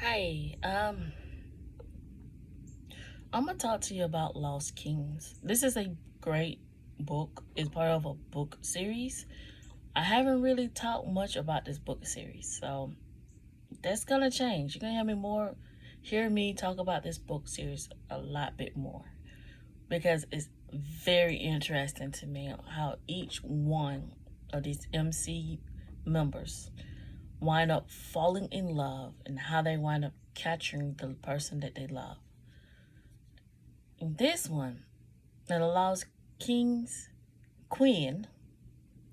Hi, I'm gonna talk to you about Lost Kings. This is a great book. It's part of a book series. I haven't really talked much about this book series, so that's gonna change. You're gonna hear me talk about this book series a lot bit more because it's very interesting to me how each one of these MC members wind up falling in love and how they wind up capturing the person that they love. This one that allows King's Queen,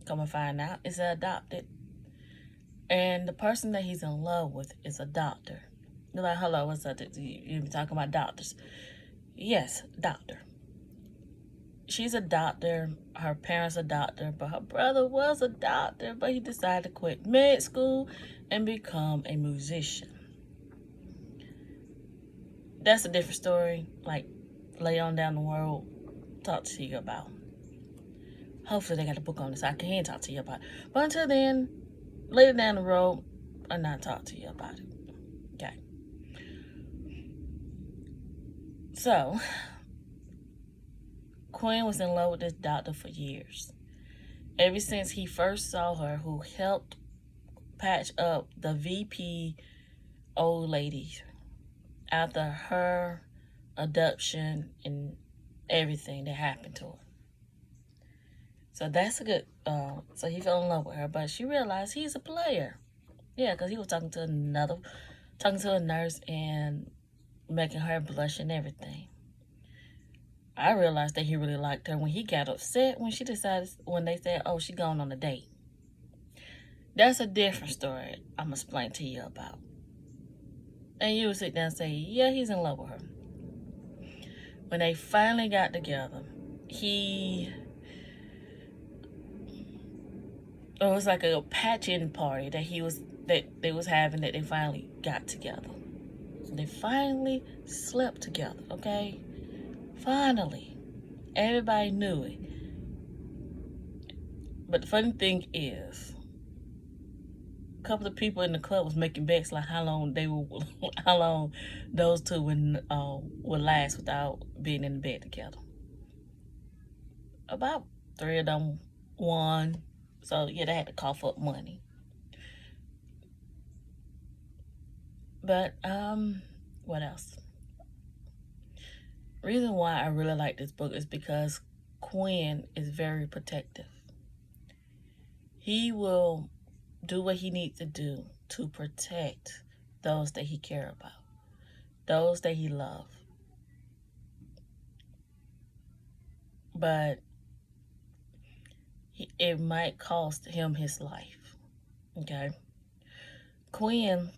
come and find out, is adopted. And the person that he's in love with is a doctor. You're like, hello, what's up? You be talking about doctors. Yes, doctor. She's a doctor. Her parents a doctor, but her brother was a doctor, but he decided to quit med school and become a musician. That's a different story. Like, later on down the road, talk to you about. Hopefully they got a book on this. I can talk to you about it. But until then, later down the road, I'll not talk to you about it. Okay. So, Quinn was in love with this doctor for years. Ever since he first saw her, who helped patch up the VP old lady after her adoption and everything that happened to her. So that's a good. So he fell in love with her, but she realized he's a player. Yeah, because he was talking to a nurse and making her blush and everything. I realized that he really liked her when he got upset when they said, "Oh, she going on a date." That's a different story. I'm gonna explain to you about. And you would sit down and say, "Yeah, he's in love with her." When they finally got together, it was like a patching party that they was having, that they finally got together. They finally slept together, okay? Finally. Everybody knew it. But the funny thing is, a couple of people in the club was making bets like how long how long those two would last without being in the bed together. About three of them won, so yeah, they had to cough up money. But what else? Reason why I really like this book is because Quinn is very protective. He will do what he needs to do to protect those that he care about, those that he love. But it might cost him his life. Okay. Quinn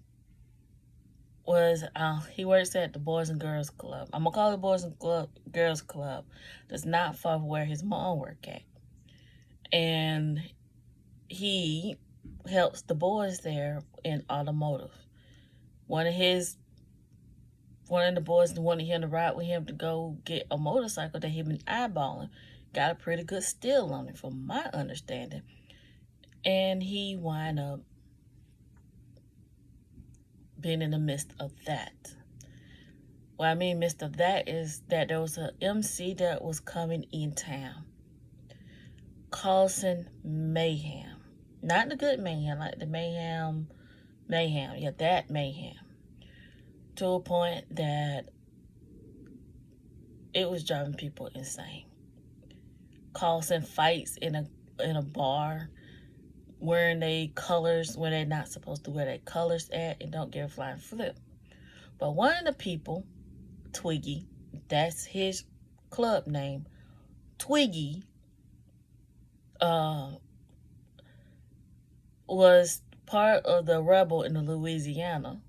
he works at the Boys and Girls Club. I'm gonna call it Girls Club. That's not far from where his mom worked at. And he helps the boys there in automotive. One of the boys wanted him to ride with him to go get a motorcycle that he'd been eyeballing. Got a pretty good steal on it, from my understanding. And he wind up being in the midst of that. What I mean midst of that is that there was an MC that was coming in town, causing mayhem. Not the good mayhem, like the mayhem. Yeah, that mayhem. To a point that it was driving people insane. Causing fights in a bar, wearing their colors when they're not supposed to wear their colors at, and don't give a flying flip. But one of the people, Twiggy, that's his club name, Twiggy, was part of the rebel in the Louisiana,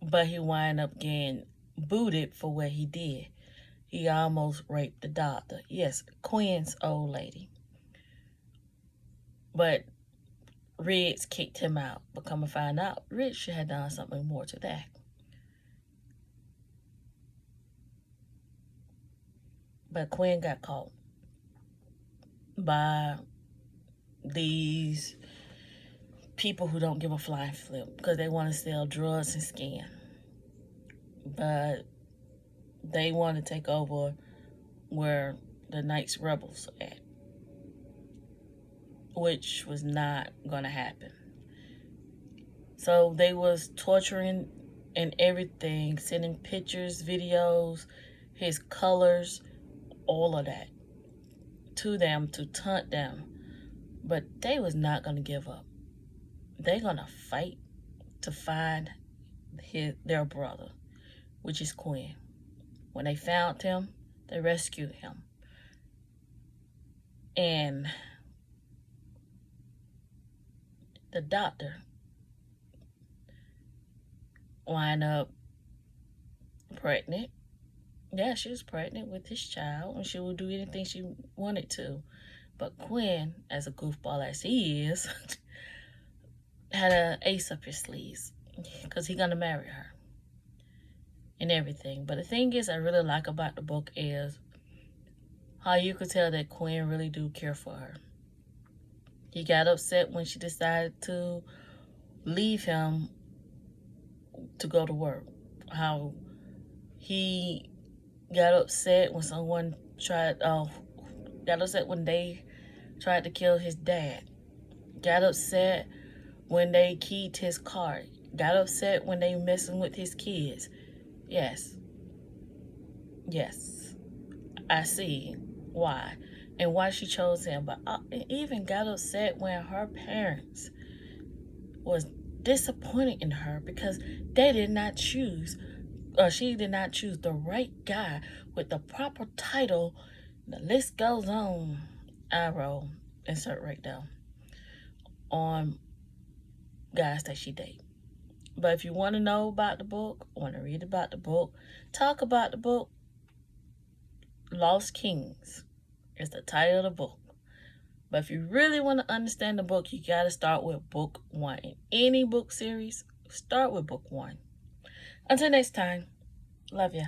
but he wind up getting booted for what he did. He almost raped the doctor. Yes, Quinn's old lady. But Riggs kicked him out. But come to find out, Riggs should have done something more to that. But Quinn got caught by these people who don't give a flying flip because they want to sell drugs and scam. But they want to take over where the Knights Rebels are at, which was not going to happen. So they was torturing and everything, sending pictures, videos, his colors, all of that to them to taunt them. But they was not going to give up. They're going to fight to find their brother, which is Quinn. When they found him, they rescued him. And the doctor wound up pregnant. Yeah, she was pregnant with his child, and she would do anything she wanted to. But Quinn, as a goofball as he is, had an ace up his sleeves because he's going to marry her and everything. But the thing is I really like about the book is how you could tell that Quinn really do care for her. He got upset when she decided to leave him to go to work. How he got upset when someone got upset when they tried to kill his dad. Got upset when they keyed his car. Got upset when they messing with his kids. Yes, I see why and why she chose him. But I even got upset when her parents was disappointed in her because they did not choose, or she did not choose the right guy with the proper title. The list goes on. Arrow, insert right there, on guys that she date. But if you want to know about the book, want to read about the book, talk about the book, Lost Kings is the title of the book. But if you really want to understand the book, you got to start with book 1. In any book series, start with book 1. Until next time, love ya.